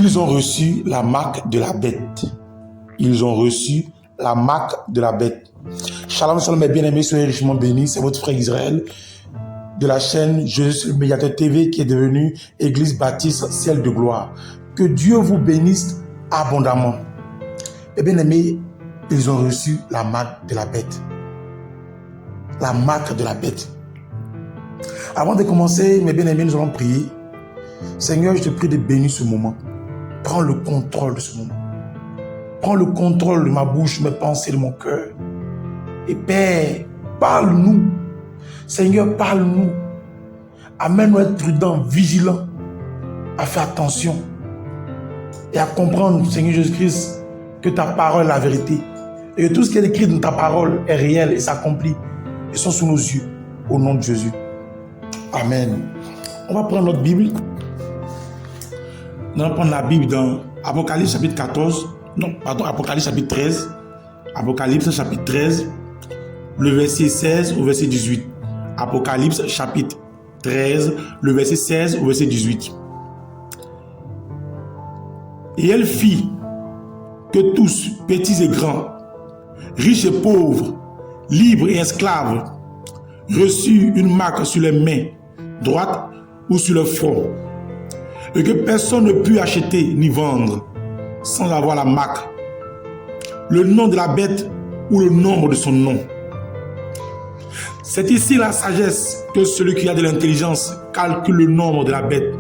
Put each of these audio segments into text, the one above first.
Ils ont reçu la marque de la bête. Ils ont reçu la marque de la bête. Shalom, shalom, mes bien-aimés, soyez richement bénis. C'est votre frère Israël de la chaîne Jésus le Médiateur TV qui est devenue Église Baptiste Ciel de Gloire. Que Dieu vous bénisse abondamment. Mes bien-aimés, ils ont reçu la marque de la bête. La marque de la bête. Avant de commencer, mes bien-aimés, nous allons prier. Seigneur, je te prie de bénir ce moment. Prends le contrôle de ce moment. Prends le contrôle de ma bouche, de mes pensées, de mon cœur. Et Père, parle-nous. Seigneur, parle-nous. Amène-nous à être prudents, vigilants, à faire attention et à comprendre, Seigneur Jésus-Christ, que ta parole est la vérité. Et que tout ce qui est écrit dans ta parole est réel et s'accomplit. Et sont sous nos yeux. Au nom de Jésus. Amen. On va prendre notre Bible. Nous allons prendre la Bible dans Apocalypse chapitre 14. Non, pardon, Apocalypse chapitre 13. Apocalypse chapitre 13. Le verset 16 au verset 18. Apocalypse chapitre 13. Le verset 16 au verset 18. Et elle fit que tous, petits et grands, riches et pauvres, libres et esclaves, reçurent une marque sur les mains droites ou sur le front, et que personne ne put acheter ni vendre sans avoir la marque, le nom de la bête ou le nombre de son nom. C'est ici la sagesse que celui qui a de l'intelligence calcule le nombre de la bête,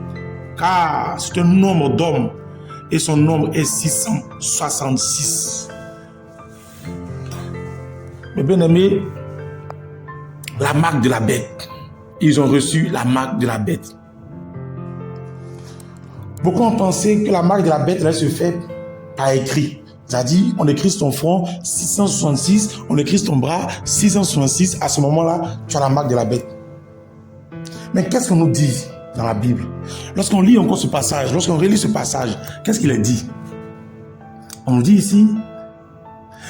car c'est un nombre d'hommes et son nombre est 666. Mes bien-aimés, la marque de la bête. Ils ont reçu la marque de la bête. Beaucoup ont pensé que la marque de la bête, elle se fait par écrit. C'est-à-dire, on écrit sur ton front 666, on écrit sur ton bras 666. À ce moment-là, tu as la marque de la bête. Mais qu'est-ce qu'on nous dit dans la Bible? Lorsqu'on lit encore ce passage, lorsqu'on relit ce passage, qu'est-ce qu'il est dit? On nous dit ici,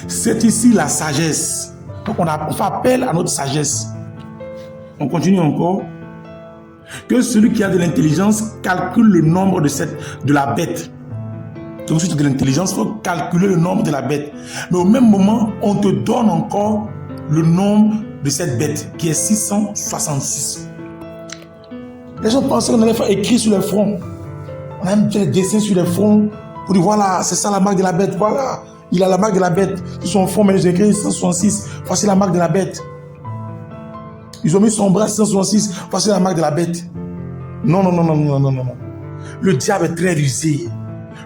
c'est ici la sagesse. Donc on fait appel à notre sagesse. On continue encore. Que celui qui a de l'intelligence calcule le nombre de la bête. Donc si tu as de l'intelligence, il faut calculer le nombre de la bête. Mais au même moment, on te donne encore le nombre de cette bête, qui est 666. Les gens pensaient qu'on allait faire écrit sur le front. On a même fait des dessins sur le front pour dire voilà, c'est ça la marque de la bête. Voilà, il a la marque de la bête. Sur son front, mais ils ont écrit 666. Voici la marque de la bête. Ils ont mis son bras 666. Voici la marque de la bête. Non, non, non, non, non, non, non, non. Le diable est très rusé.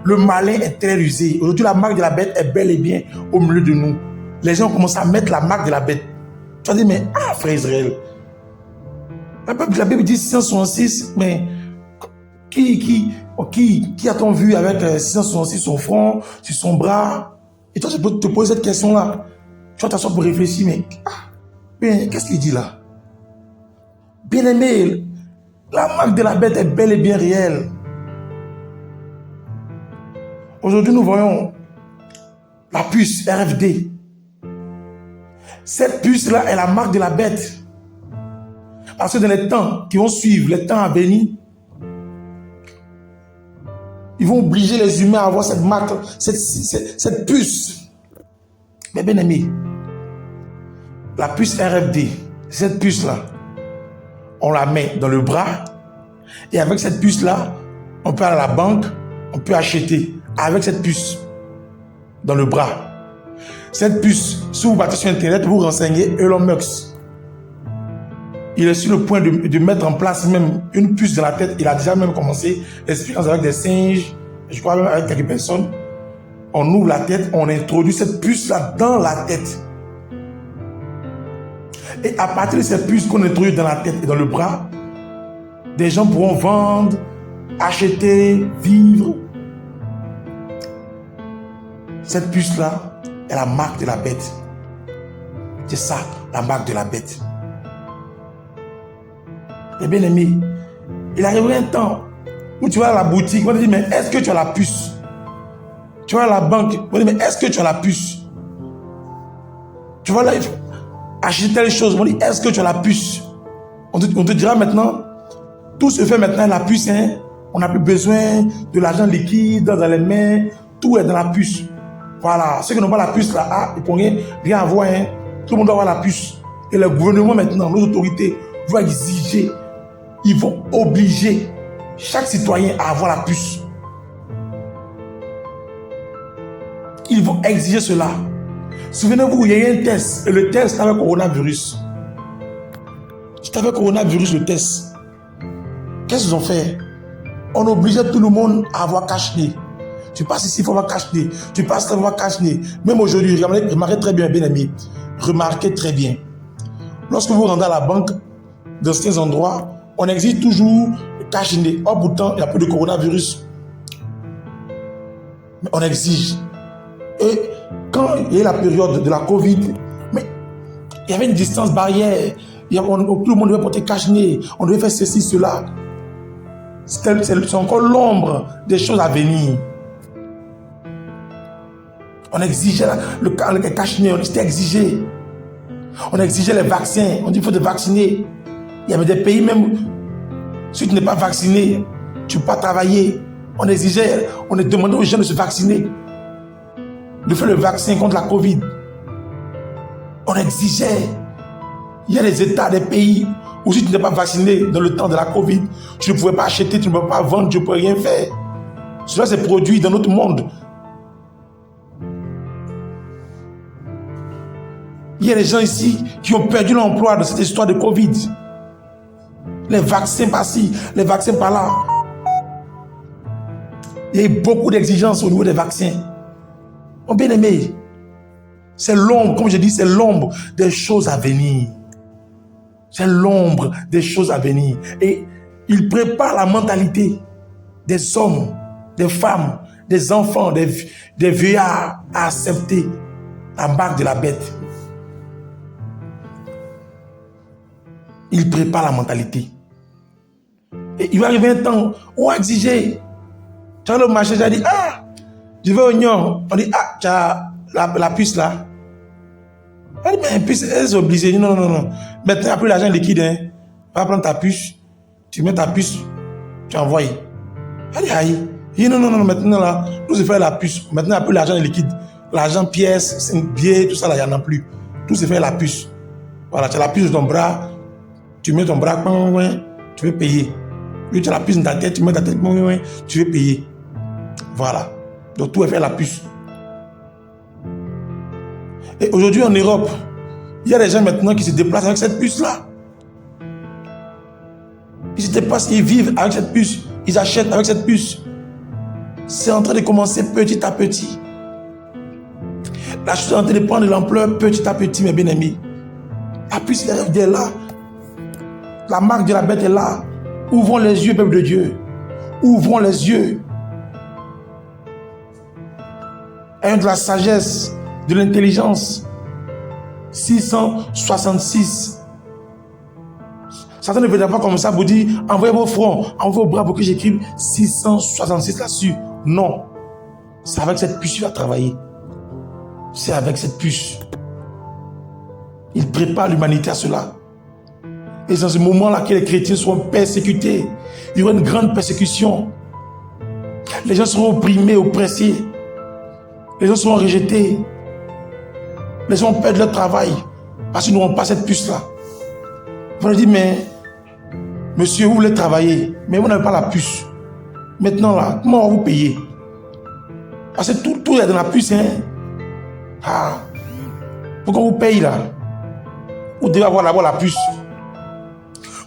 Le malin est très rusé. Aujourd'hui, la marque de la bête est bel et bien au milieu de nous. Les gens ont commencé à mettre la marque de la bête. Tu vas dire, mais frère Israël, la Bible dit 666, mais qui a-t-on vu avec 666 sur son front, sur son bras? Et toi, tu peux te poser cette question-là. Tu vas t'asseoir pour réfléchir, mais qu'est-ce qu'il dit là? Bien-aimé, la marque de la bête est bel et bien réelle. Aujourd'hui, nous voyons la puce RFD. Cette puce-là est la marque de la bête. Parce que dans les temps qui vont suivre, les temps à venir, ils vont obliger les humains à avoir cette marque, cette puce. Mais bien aimé, la puce RFD, cette puce-là, on la met dans le bras. Et avec cette puce-là, on peut aller à la banque, on peut acheter avec cette puce dans le bras. Cette puce, si vous battez sur Internet, vous renseignez Elon Musk. Il est sur le point de mettre en place même une puce dans la tête. Il a déjà même commencé l'expérience avec des singes, je crois même avec quelques personnes. On ouvre la tête, on introduit cette puce-là dans la tête. Et à partir de cette puce qu'on introduit dans la tête et dans le bras, des gens pourront vendre, acheter, vivre. Cette puce-là est la marque de la bête. C'est ça, la marque de la bête. Et bien aimé, il arriverait un temps où tu vas à la boutique, on te dit, mais est-ce que tu as la puce? Tu vas à la banque, on te dit, mais est-ce que tu as la puce? Tu vas là, acheter telle chose, on te dit, est-ce que tu as la puce? On te dira maintenant, tout se fait maintenant, la puce, hein? On n'a plus besoin de l'argent liquide dans les mains. Tout est dans la puce. Voilà. Ceux qui n'ont pas la puce là, ils ne pourront rien avoir. Hein. Tout le monde doit avoir la puce. Et le gouvernement maintenant, nos autorités vont exiger, ils vont obliger chaque citoyen à avoir la puce. Ils vont exiger cela. Souvenez-vous, il y a eu un test. Et le test avait coronavirus. C'était avec coronavirus le test. Qu'est-ce qu'ils ont fait? On obligeait tout le monde à avoir cache-nez. Tu passes ici, il faut avoir cache-nez. Tu passes là, il faut avoir cache-nez. Même aujourd'hui, remarquez très bien, bien aimé. Remarquez très bien. Lorsque vous rentrez à la banque, dans certains endroits, on exige toujours le cache-nez. Or, pourtant, il n'y a plus de coronavirus. Mais on exige. Et quand il y a la période de la Covid, mais il y avait une distance barrière. Tout le monde devait porter cache-nez. On devait faire ceci, cela. C'est encore l'ombre des choses à venir. On exigeait le cache-nez, on était exigé. On exigeait les vaccins. On dit qu'il faut te vacciner. Il y avait des pays même, si tu n'es pas vacciné, tu ne peux pas travailler. On exigeait, on demandait aux gens de se vacciner, de faire le vaccin contre la Covid. On exigeait. Il y a des États, des pays où si tu n'es pas vacciné dans le temps de la Covid, tu ne pouvais pas acheter, tu ne pouvais pas vendre, tu ne pouvais rien faire. Cela s'est produit dans notre monde. Il y a des gens ici qui ont perdu l'emploi dans cette histoire de Covid. Les vaccins par-ci, les vaccins par-là. Il y a eu beaucoup d'exigences au niveau des vaccins. Mon bien-aimé, c'est l'ombre, comme je dis, c'est l'ombre des choses à venir. C'est l'ombre des choses à venir. Et il prépare la mentalité des hommes, des femmes, des enfants, des vieillards à accepter la marque de la bête. Il prépare la mentalité. Et il va arriver un temps où on va exiger. Tu as le marché, tu as dit, ah, je vais au Nyon. On dit, ah, tu as la puce là. Elle dit, mais la puce, elle est obligée. Non, non, non. Maintenant, il n'y a plus l'argent liquide. Hein. Va prendre ta puce, tu mets ta puce, tu envoies. Elle dit, aïe. Il dit, non, non, non, maintenant là, nous se fait la puce. Maintenant, il n'y a plus l'argent liquide. L'argent pièce, billet, tout ça là, il n'y en a plus. Tout se fait à la puce. Voilà, tu as la puce de ton bras, tu mets ton bras, tu veux payer. Lui, tu as la puce dans ta tête, tu mets ta tête, tu veux payer. Voilà. Donc tout est fait à la puce. Et aujourd'hui en Europe, il y a des gens maintenant qui se déplacent avec cette puce-là. Ils se déplacent, ils vivent avec cette puce. Ils achètent avec cette puce. C'est en train de commencer petit à petit. La chose est en train de prendre de l'ampleur petit à petit, mes bien-aimés. La puce est là. La marque de la bête est là. Ouvrons les yeux, peuple de Dieu. Ouvrons les yeux. Ayons de la sagesse, de l'intelligence. 666. Satan ne veut pas comme ça vous dire, envoyez vos fronts, envoyez vos bras pour que j'écrive 666 là-dessus. Non. C'est avec cette puce qu'il va travailler. C'est avec cette puce. Il prépare l'humanité à cela. Et c'est dans ce moment-là que les chrétiens seront persécutés. Il y aura une grande persécution. Les gens seront opprimés, oppressés. Les gens seront rejetés. Les gens vont perdre leur travail parce qu'ils n'auront pas cette puce-là. Vous leur dites, mais monsieur, vous voulez travailler, mais vous n'avez pas la puce. Maintenant, là, comment on va vous payer? Parce que tout est dans la puce. Hein? Ah. Pourquoi vous payez là? Vous devez avoir d'abord la puce.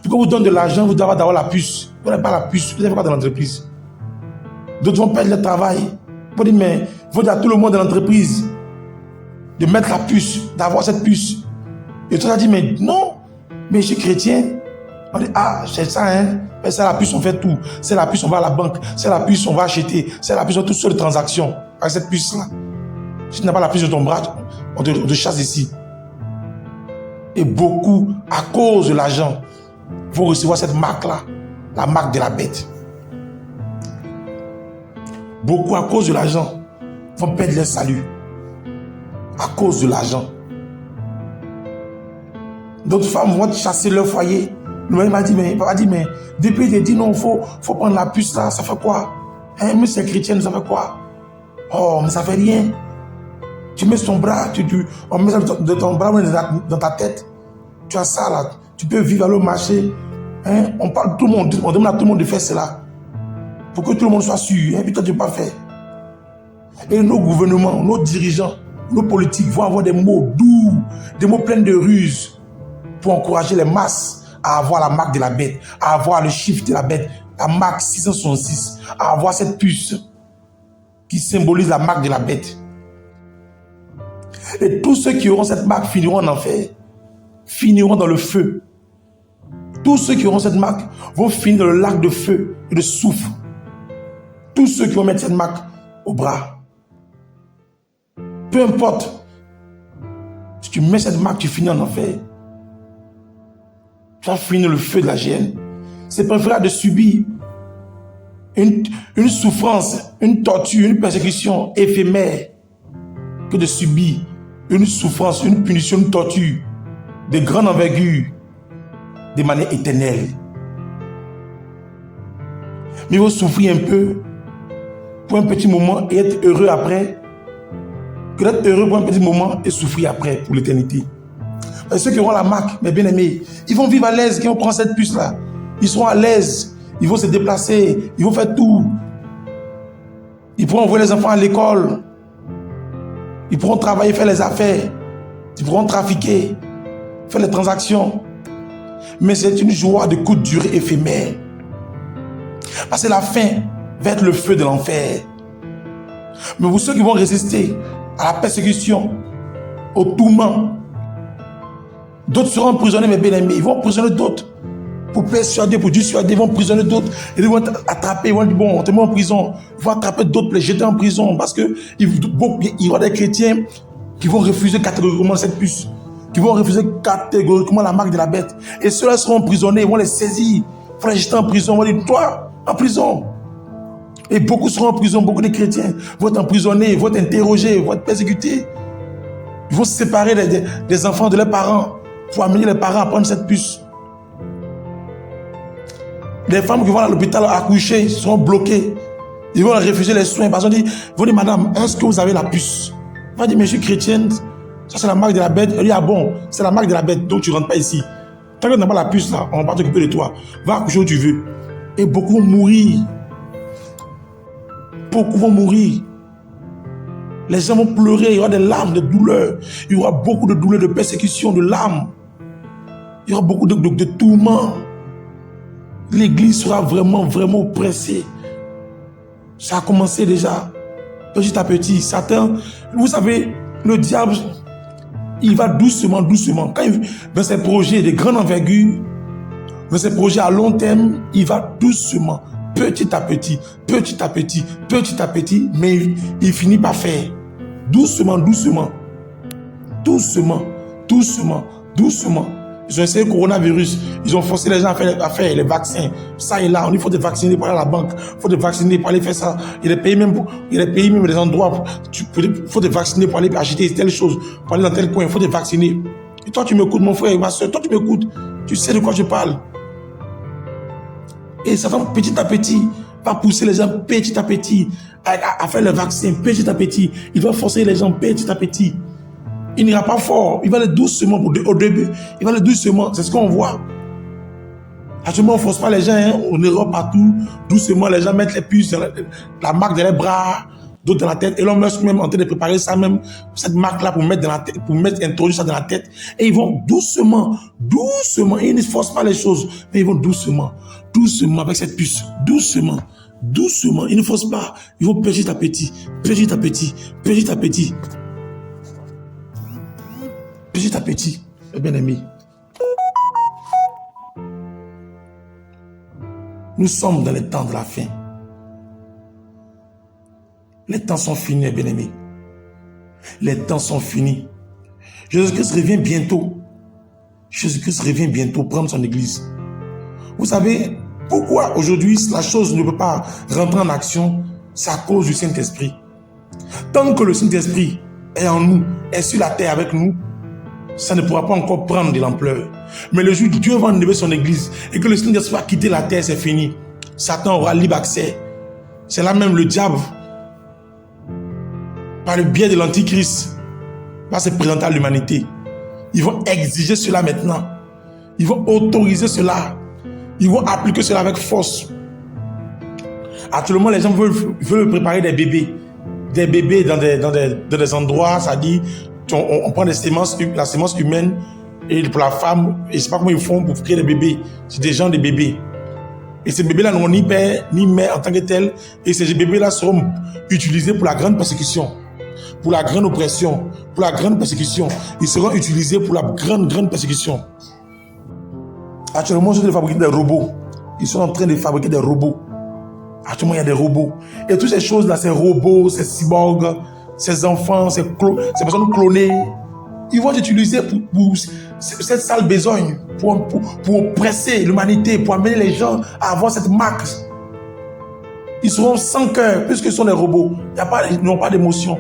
Pourquoi vous donne de l'argent, vous devez avoir d'abord la puce. Vous n'avez pas la puce, vous n'avez pas dans l'entreprise. D'autres vont perdre leur travail. Vous dites, mais il faut dire à tout le monde de l'entreprise de mettre la puce, d'avoir cette puce. Et tout ça dit, mais non, mais je suis chrétien. On dit, ah, c'est ça, hein. Mais c'est la puce, on fait tout. C'est la puce, on va à la banque. C'est la puce, on va acheter. C'est la puce, on fait toutes sortes de transactions. Avec cette puce-là. Si tu n'as pas la puce de ton bras, on te chasse ici. Et beaucoup, à cause de l'argent, vont recevoir cette marque-là, la marque de la bête. Beaucoup, à cause de l'argent, vont perdre leur salut. À cause de l'argent. D'autres femmes vont chasser leur foyer Le mari m'a dit, mais papa dit, mais depuis il a dit non, faut prendre la puce là, ça fait quoi? Hein, mais c'est chrétien, ça fait quoi? Oh, mais ça fait rien. Tu mets ton bras, on met de ton bras dans ta tête. Tu as ça là, tu peux vivre à le marché. Hein? On parle tout le monde, on demande à tout le monde de faire cela. Pour que tout le monde soit sûr. Et puis toi, tu ne peux pas faire. Et nos gouvernements, nos dirigeants, nos politiques vont avoir des mots doux, des mots pleins de ruses pour encourager les masses à avoir la marque de la bête, à avoir le chiffre de la bête, la marque 666, à avoir cette puce qui symbolise la marque de la bête. Et tous ceux qui auront cette marque finiront en enfer, finiront dans le feu. Tous ceux qui auront cette marque vont finir dans le lac de feu et de soufre. Tous ceux qui vont mettre cette marque au bras. Peu importe. Si tu mets cette marque, tu finis en enfer. Tu vas finir le feu de la géhenne. C'est préférable de subir une souffrance, une torture, une persécution éphémère que de subir une souffrance, une punition, une torture de grande envergure de manière éternelle. Mais il faut souffrir un peu pour un petit moment et être heureux après, que d'être heureux pour un petit moment et souffrir après pour l'éternité. Ceux qui auront la marque, mes bien-aimés, ils vont vivre à l'aise, qui vont prendre cette puce-là. Ils seront à l'aise, ils vont se déplacer, ils vont faire tout. Ils pourront envoyer les enfants à l'école. Ils pourront travailler, faire les affaires. Ils pourront trafiquer, faire les transactions. Mais c'est une joie de courte durée éphémère. Parce que la fin va être le feu de l'enfer. Mais pour ceux qui vont résister à la persécution, au tourment, d'autres seront emprisonnés, mes bien-aimés. Ils vont emprisonner d'autres. Pour persuader, pour dissuader, ils vont emprisonner d'autres. Et ils vont attraper, ils vont dire, bon, on te met en prison. Ils vont attraper d'autres, les jeter en prison. Parce qu'il y aura des chrétiens qui vont refuser catégoriquement cette puce. Qui vont refuser catégoriquement la marque de la bête. Et ceux-là seront emprisonnés, ils vont les saisir. Ils vont les jeter en prison. Ils vont dire, toi, en prison. Et beaucoup seront en prison, beaucoup de chrétiens vont être emprisonnés, vont être interrogés, vont être persécutés. Ils vont se séparer des enfants de leurs parents pour amener les parents à prendre cette puce. Les femmes qui vont à l'hôpital accoucher seront bloquées. Ils vont refuser les soins parce qu'ils vont dire, madame, est-ce que vous avez la puce? Elle va dire, mais je suis chrétienne, ça c'est la marque de la bête. Elle dit, ah bon, c'est la marque de la bête, donc tu ne rentres pas ici. Tant que tu n'as pas la puce là, on va pas t'occuper de toi. Va accoucher où tu veux. Et beaucoup vont mourir. Beaucoup vont mourir. Les gens vont pleurer, il y aura des larmes, des douleurs. Il y aura beaucoup de douleurs, de persécutions, de larmes. Il y aura beaucoup de tourments. L'église sera vraiment, vraiment oppressée. Ça a commencé déjà, petit à petit. Satan, vous savez, le diable, il va doucement, doucement. Quand il, dans ses projets de grande envergure, dans ses projets à long terme, il va doucement, petit à petit, petit à petit, petit à petit, mais il finit par faire. Doucement, doucement, doucement, doucement, doucement. Ils ont essayé le coronavirus, ils ont forcé les gens à faire les vaccins. Ça et là, on dit qu'il faut te vacciner pour aller à la banque, il faut te vacciner pour aller faire ça. Il y a des pays même, des endroits, il faut te vacciner pour aller acheter telle chose, pour aller dans tel coin, il faut te vacciner. Et toi, tu m'écoutes, mon frère et ma soeur, toi, tu m'écoutes, tu sais de quoi je parle. Et ça va petit à petit, va pousser les gens petit à petit à faire le vaccin, petit à petit. Il va forcer les gens petit à petit. Il n'ira pas fort, il va aller doucement au début, il va aller doucement, c'est ce qu'on voit. Actuellement, on ne force pas les gens, hein, on Europe partout, doucement, les gens mettent les puces, la marque dans les bras, d'autres dans la tête, et l'homme est même en train de préparer ça même, cette marque-là pour mettre dans la tête, introduire ça dans la tête, et ils vont doucement, doucement, ils ne forcent pas les choses, mais ils vont doucement, doucement avec cette puce, doucement, doucement, ils ne forcent pas, ils vont petit à petit, petit à petit, petit à petit. Petit à petit, mes bien-aimés. Nous sommes dans les temps de la fin. Les temps sont finis, mes bien-aimés. Les temps sont finis. Jésus-Christ revient bientôt. Jésus-Christ revient bientôt prendre son église. Vous savez pourquoi aujourd'hui la chose ne peut pas rentrer en action? C'est à cause du Saint-Esprit. Tant que le Saint-Esprit est en nous, est sur la terre avec nous, ça ne pourra pas encore prendre de l'ampleur. Mais le jour où Dieu va enlever son église et que le Seigneur va quitter la terre, c'est fini. Satan aura libre accès. C'est là même le diable, par le biais de l'Antichrist, va se présenter à l'humanité. Ils vont exiger cela maintenant. Ils vont autoriser cela. Ils vont appliquer cela avec force. Actuellement, les gens veulent préparer des bébés. Des bébés dans des endroits, ça dit, on prend la sémence humaine, et pour la femme, et je ne sais pas comment ils font pour créer des bébés. C'est des gens, des bébés. Et ces bébés-là n'ont ni père, ni mère en tant que tels. Et ces bébés-là seront utilisés pour la grande persécution, pour la grande oppression, pour la grande persécution. Ils seront utilisés pour la grande persécution. Actuellement, ils sont en train de fabriquer des robots. Ils sont en train de fabriquer des robots. Actuellement, il y a des robots. Et toutes ces choses-là, ces robots, ces cyborgs, ces enfants, ces personnes clonées, ils vont être utilisés pour cette sale besogne, pour oppresser l'humanité, pour amener les gens à avoir cette marque. Ils seront sans cœur, puisqu'ils sont des robots. Ils n'ont pas d'émotion.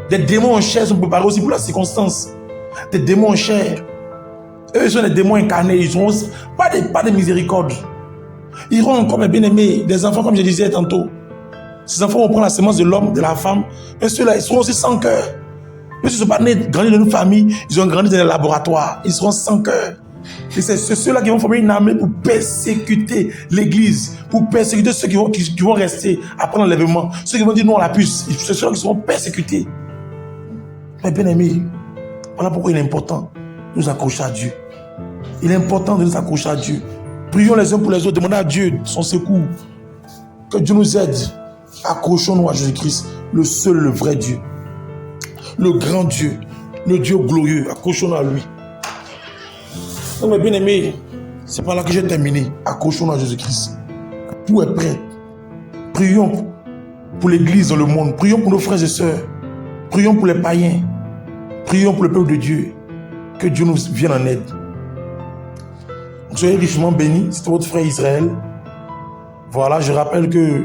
Des démons en chair sont préparés aussi pour la circonstance. Des démons en chair. Eux, ils sont des démons incarnés. Ils n'ont pas de miséricorde. Ils iront comme mes bien-aimés, des enfants, comme je disais tantôt. Ces enfants vont prendre la sémence de l'homme, de la femme. Et ceux-là, ils seront aussi sans cœur. Ils ne sont pas grandis dans une famille, ils ont grandi dans les laboratoires. Ils seront sans cœur. Et c'est ceux-là qui vont former une armée pour persécuter l'église, pour persécuter ceux qui vont rester après l'enlèvement. Ceux qui vont dire non à la puce, c'est ceux-là qui seront persécutés. Mes bien-aimés, voilà pourquoi il est important de nous accrocher à Dieu. Il est important de nous accrocher à Dieu. Prions les uns pour les autres, demandons à Dieu son secours. Que Dieu nous aide. Accrochons-nous à Jésus-Christ, le seul, le vrai Dieu. Le grand Dieu, le Dieu glorieux. Accrochons-nous à lui. Donc, mes bien-aimés, c'est par là que j'ai terminé. Accrochons-nous à Jésus-Christ. Tout est prêt. Prions pour l'église dans le monde. Prions pour nos frères et sœurs. Prions pour les païens. Prions pour le peuple de Dieu. Que Dieu nous vienne en aide. Soyez richement bénis. C'est votre frère Israël. Voilà, je rappelle que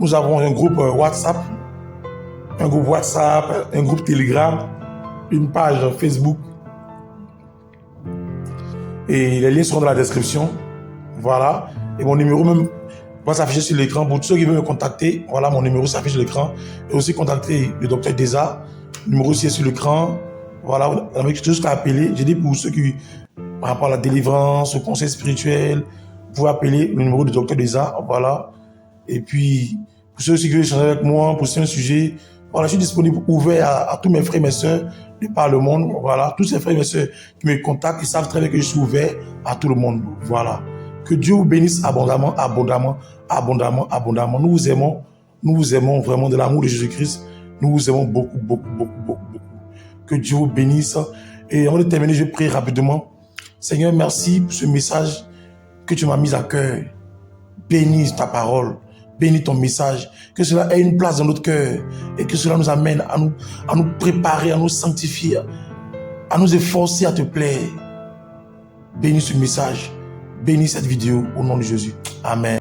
nous avons un groupe WhatsApp, un groupe Telegram, une page Facebook. Et les liens seront dans la description. Voilà. Et mon numéro même va s'afficher sur l'écran. Pour tous ceux qui veulent me contacter, voilà, mon numéro s'affiche sur l'écran. Et aussi contacter le docteur Deza. Le numéro aussi est sur l'écran. Voilà, avec juste à appeler. J'ai dit pour ceux qui, par rapport à la délivrance, au conseil spirituel, vous pouvez appeler le numéro du docteur Deza. Voilà. Et puis, pour ceux qui veulent échanger avec moi, pour ce sujet, voilà, je suis disponible, ouvert à tous mes frères et mes sœurs de par le monde. Voilà, tous ces frères et mes sœurs qui me contactent, ils savent très bien que je suis ouvert à tout le monde. Voilà. Que Dieu vous bénisse abondamment, abondamment, abondamment, abondamment. Nous vous aimons vraiment de l'amour de Jésus-Christ. Nous vous aimons beaucoup, beaucoup, beaucoup, beaucoup, beaucoup. Que Dieu vous bénisse. Et avant de terminer, je prie rapidement. Seigneur, merci pour ce message que tu m'as mis à cœur. Bénis ta parole. Bénis ton message, que cela ait une place dans notre cœur et que cela nous amène à nous préparer, à nous sanctifier, à nous efforcer à te plaire. Bénis ce message, bénis cette vidéo au nom de Jésus. Amen.